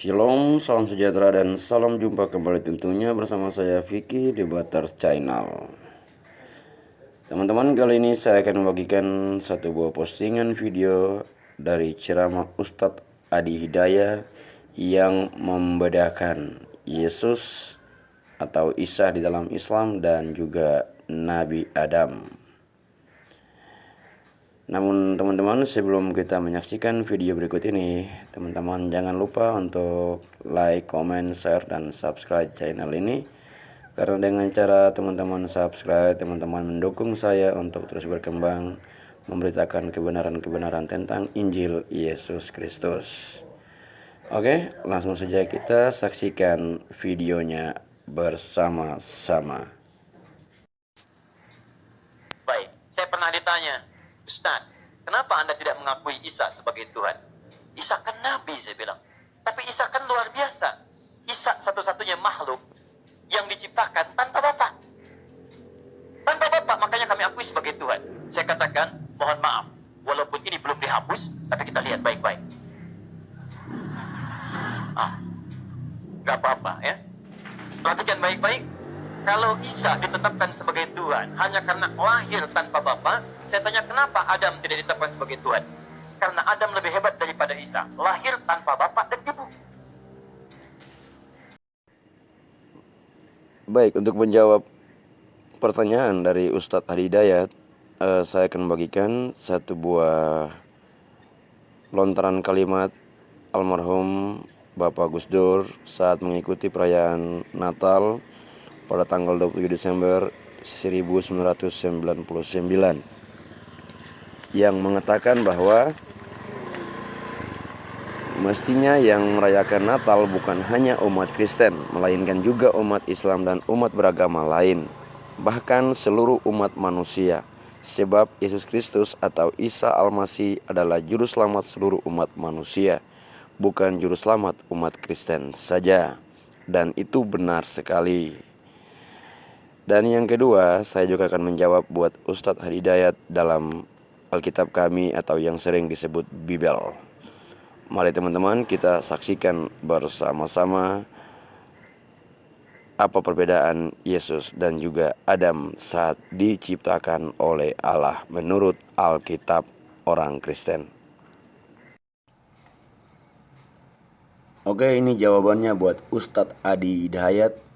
Shalom, salam sejahtera dan salam jumpa kembali tentunya bersama saya Vicky di Butters Channel. Teman-teman, kali ini saya akan membagikan satu buah postingan video dari ceramah Ustadz Adi Hidayat yang membedakan Yesus atau Isa di dalam Islam dan juga Nabi Adam. Namun teman-teman, sebelum kita menyaksikan video berikut ini, teman-teman jangan lupa untuk like, comment, share, dan subscribe channel ini. Karena dengan cara teman-teman subscribe, teman-teman mendukung saya untuk terus berkembang memberitakan kebenaran-kebenaran tentang Injil Yesus Kristus. Oke, langsung saja kita saksikan videonya bersama-sama. Baik, saya pernah ditanya, Ustaz, kenapa Anda tidak mengakui Isa sebagai Tuhan? Isa kan Nabi, saya bilang. Tapi Isa kan luar biasa. Isa satu-satunya makhluk yang diciptakan tanpa Bapa. Tanpa Bapa, makanya kami akui sebagai Tuhan. Saya katakan, mohon maaf, walaupun ini belum dihapus, tapi kita lihat baik-baik. Gak apa-apa ya. Perhatikan baik-baik. Kalau Isa ditetapkan sebagai Tuhan hanya karena lahir tanpa Bapa, saya tanya kenapa Adam tidak ditetapkan sebagai Tuhan? Karena Adam lebih hebat daripada Isa, lahir tanpa Bapa dan Ibu. Baik, untuk menjawab pertanyaan dari Ustadz Adi Hidayat, saya akan membagikan satu buah lontaran kalimat almarhum Bapak Gus Dur saat mengikuti perayaan Natal pada tanggal 27 Desember 1999 yang mengatakan bahwa mestinya yang merayakan Natal bukan hanya umat Kristen, melainkan juga umat Islam dan umat beragama lain, bahkan seluruh umat manusia. Sebab Yesus Kristus atau Isa Al-Masih adalah juru selamat seluruh umat manusia, bukan juru selamat umat Kristen saja. Dan itu benar sekali. Dan yang kedua, saya juga akan menjawab buat Ustadz Adi Hidayat dalam Alkitab kami atau yang sering disebut Bible. Mari teman-teman kita saksikan bersama-sama apa perbedaan Yesus dan juga Adam saat diciptakan oleh Allah menurut Alkitab orang Kristen. Oke, ini jawabannya buat Ustadz Adi Hidayat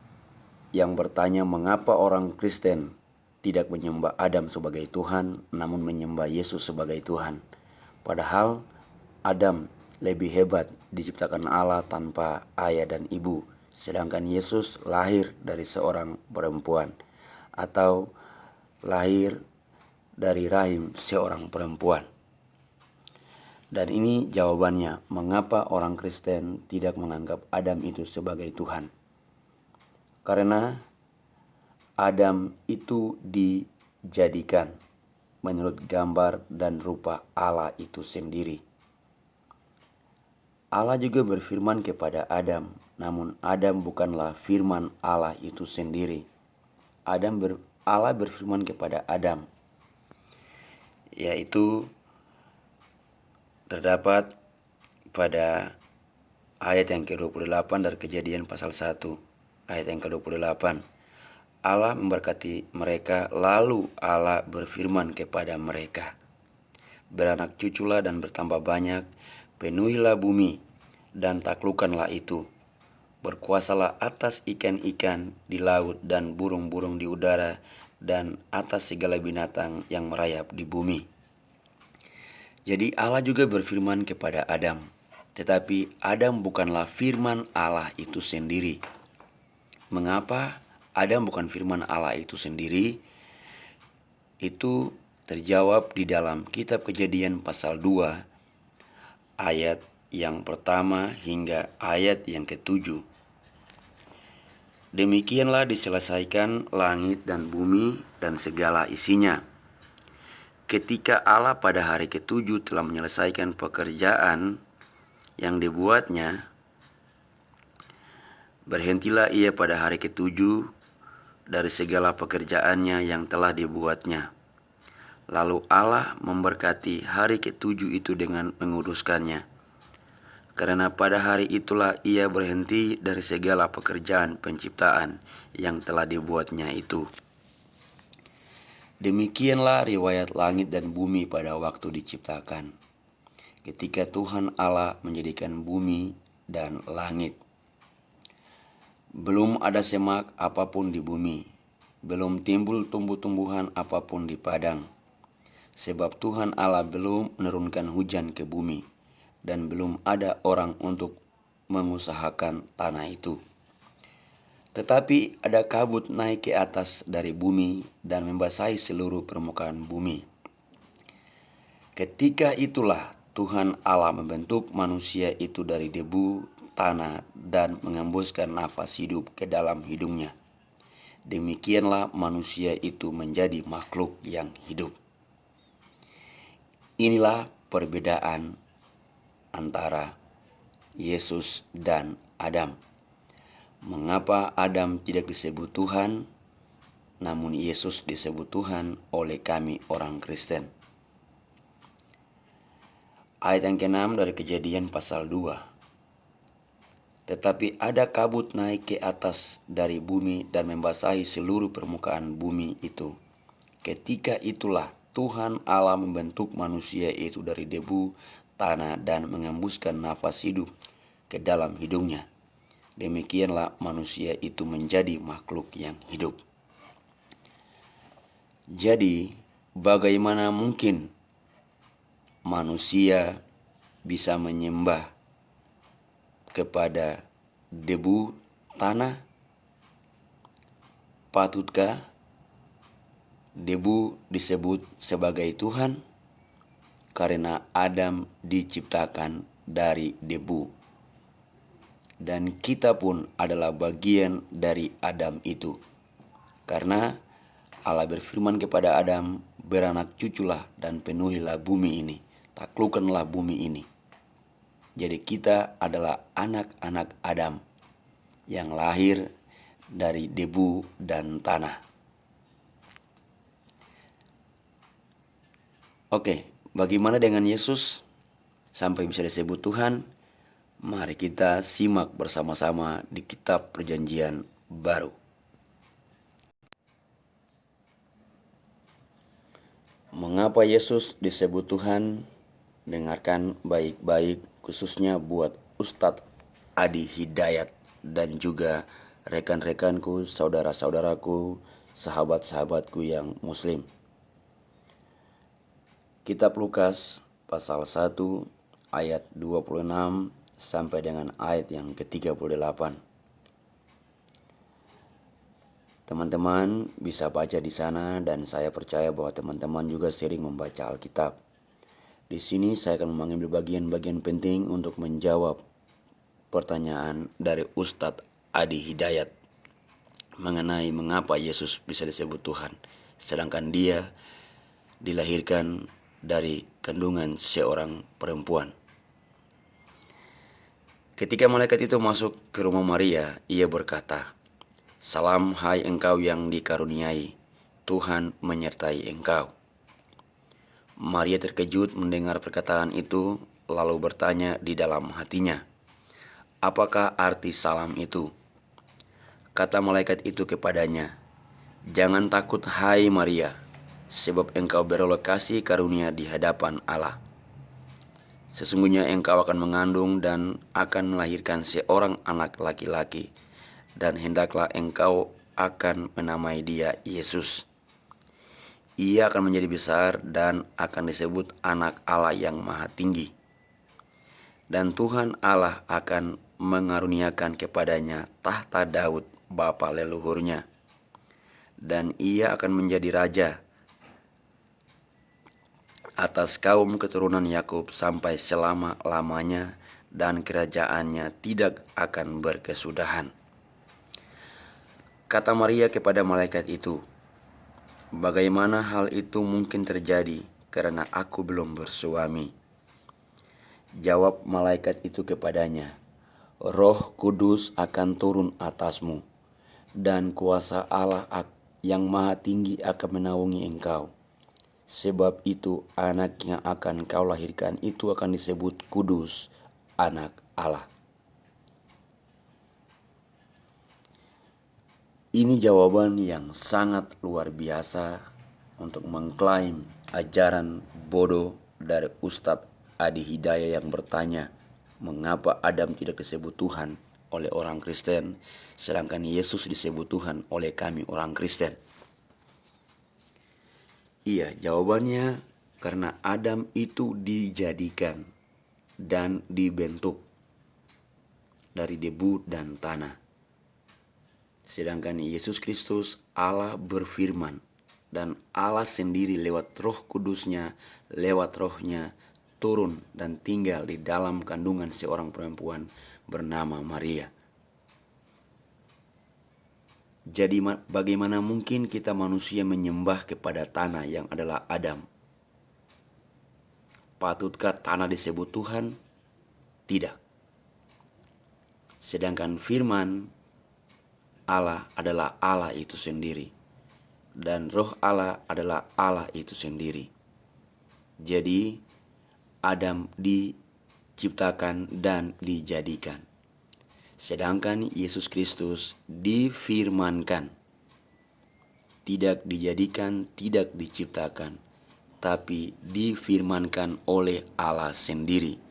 yang bertanya mengapa orang Kristen tidak menyembah Adam sebagai Tuhan namun menyembah Yesus sebagai Tuhan. Padahal Adam lebih hebat, diciptakan Allah tanpa ayah dan ibu, sedangkan Yesus lahir dari seorang perempuan atau lahir dari rahim seorang perempuan. Dan ini jawabannya mengapa orang Kristen tidak menganggap Adam itu sebagai Tuhan. Karena Adam itu dijadikan menurut gambar dan rupa Allah itu sendiri. Allah juga berfirman kepada Adam, namun Adam bukanlah firman Allah itu sendiri. Allah berfirman kepada Adam, yaitu terdapat pada ayat yang ke-28 dari Kejadian pasal 1. Ayat yang ke-28, Allah memberkati mereka, lalu Allah berfirman kepada mereka, beranak cuculah dan bertambah banyak, penuhilah bumi dan taklukkanlah itu, berkuasalah atas ikan-ikan di laut dan burung-burung di udara dan atas segala binatang yang merayap di bumi. Jadi Allah juga berfirman kepada Adam, tetapi Adam bukanlah firman Allah itu sendiri. Mengapa Adam bukan firman Allah itu sendiri? Itu terjawab di dalam kitab Kejadian pasal 2 ayat yang pertama hingga ayat yang ke-7. Demikianlah diselesaikan langit dan bumi dan segala isinya. Ketika Allah pada hari ke-7 telah menyelesaikan pekerjaan yang dibuatnya, berhentilah ia pada hari ke-7 dari segala pekerjaannya yang telah dibuatnya. Lalu Allah memberkati hari ke-7 itu dengan menguduskannya, karena pada hari itulah ia berhenti dari segala pekerjaan penciptaan yang telah dibuatnya itu. Demikianlah riwayat langit dan bumi pada waktu diciptakan, ketika Tuhan Allah menjadikan bumi dan langit. Belum ada semak apapun di bumi, belum timbul tumbuh-tumbuhan apapun di padang, sebab Tuhan Allah belum menurunkan hujan ke bumi, dan belum ada orang untuk mengusahakan tanah itu. Tetapi ada kabut naik ke atas dari bumi dan membasahi seluruh permukaan bumi. Ketika itulah Tuhan Allah membentuk manusia itu dari debu tanah dan mengembuskan nafas hidup ke dalam hidungnya. Demikianlah manusia itu menjadi makhluk yang hidup. Inilah perbedaan antara Yesus dan Adam. Mengapa Adam tidak disebut Tuhan, namun Yesus disebut Tuhan oleh kami orang Kristen? Ayat yang ke-6 dari Kejadian pasal 2. Tetapi ada kabut naik ke atas dari bumi dan membasahi seluruh permukaan bumi itu. Ketika itulah Tuhan Allah membentuk manusia itu dari debu tanah dan mengembuskan nafas hidup ke dalam hidungnya. Demikianlah manusia itu menjadi makhluk yang hidup. Jadi, bagaimana mungkin manusia bisa menyembah kepada debu tanah? Patutkah debu disebut sebagai Tuhan? Karena Adam diciptakan dari debu, dan kita pun adalah bagian dari Adam itu. Karena Allah berfirman kepada Adam, beranak cuculah dan penuhilah bumi ini, taklukkanlah bumi ini. Jadi kita adalah anak-anak Adam yang lahir dari debu dan tanah. Oke, bagaimana dengan Yesus sampai bisa disebut Tuhan? Mari kita simak bersama-sama di kitab Perjanjian Baru. Mengapa Yesus disebut Tuhan? Dengarkan baik-baik, khususnya buat Ustadz Adi Hidayat dan juga rekan-rekanku, saudara-saudaraku, sahabat-sahabatku yang muslim. Kitab Lukas pasal 1 ayat 26 sampai dengan ayat yang ke-38. Teman-teman bisa baca di sana, dan saya percaya bahwa teman-teman juga sering membaca Alkitab. Di sini saya akan mengambil bagian-bagian penting untuk menjawab pertanyaan dari Ustadz Adi Hidayat mengenai mengapa Yesus bisa disebut Tuhan, sedangkan dia dilahirkan dari kandungan seorang perempuan. Ketika malaikat itu masuk ke rumah Maria, ia berkata, "Salam hai engkau yang dikaruniai, Tuhan menyertai engkau." Maria terkejut mendengar perkataan itu, lalu bertanya di dalam hatinya, "Apakah arti salam itu?" Kata malaikat itu kepadanya, "Jangan takut hai Maria, sebab engkau beroleh kasih karunia di hadapan Allah. Sesungguhnya engkau akan mengandung dan akan melahirkan seorang anak laki-laki, dan hendaklah engkau akan menamai dia Yesus. Ia akan menjadi besar dan akan disebut Anak Allah yang Maha Tinggi. Dan Tuhan Allah akan mengaruniakan kepadanya tahta Daud bapa leluhurnya, dan ia akan menjadi raja atas kaum keturunan Yakub sampai selama-lamanya, dan kerajaannya tidak akan berkesudahan." Kata Maria kepada malaikat itu, "Bagaimana hal itu mungkin terjadi, karena aku belum bersuami?" Jawab malaikat itu kepadanya, "Roh Kudus akan turun atasmu, dan kuasa Allah yang Maha Tinggi akan menaungi engkau. Sebab itu anak yang akan kau lahirkan itu akan disebut kudus, Anak Allah. Ini jawaban yang sangat luar biasa untuk mengklaim ajaran bodoh dari Ustadz Adi Hidayat yang bertanya, mengapa Adam tidak disebut Tuhan oleh orang Kristen, sedangkan Yesus disebut Tuhan oleh kami orang Kristen? Iya, jawabannya karena Adam itu dijadikan dan dibentuk dari debu dan tanah. Sedangkan Yesus Kristus Allah berfirman, dan Allah sendiri lewat Roh Kudusnya, lewat Rohnya turun dan tinggal di dalam kandungan seorang perempuan bernama Maria. Jadi bagaimana mungkin kita manusia menyembah kepada tanah yang adalah Adam? Patutkah tanah disebut Tuhan? Tidak. Sedangkan firman Allah adalah Allah itu sendiri, dan Roh Allah adalah Allah itu sendiri. Jadi Adam diciptakan dan dijadikan, sedangkan Yesus Kristus difirmankan, tidak dijadikan, tidak diciptakan, tapi difirmankan oleh Allah sendiri,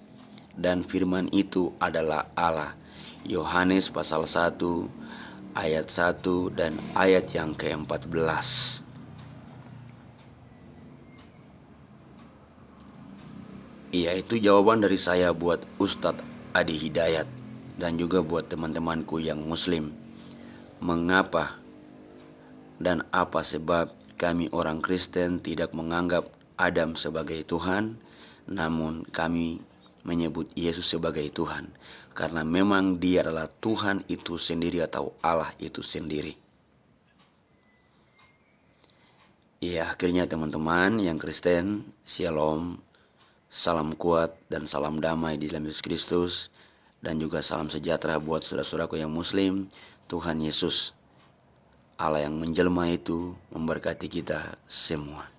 dan firman itu adalah Allah. Yohanes pasal 1 ayat 1 dan ayat yang ke-14. Iya, itu jawaban dari saya buat Ustadz Adi Hidayat dan juga buat teman-temanku yang muslim. Mengapa dan apa sebab kami orang Kristen tidak menganggap Adam sebagai Tuhan, namun kami menyebut Yesus sebagai Tuhan, karena memang Dia adalah Tuhan itu sendiri atau Allah itu sendiri. Ya, akhirnya teman-teman yang Kristen, Shalom, salam kuat dan salam damai di dalam Yesus Kristus, dan juga salam sejahtera buat saudara-saudaraku yang Muslim. Tuhan Yesus, Allah yang menjelma itu, memberkati kita semua.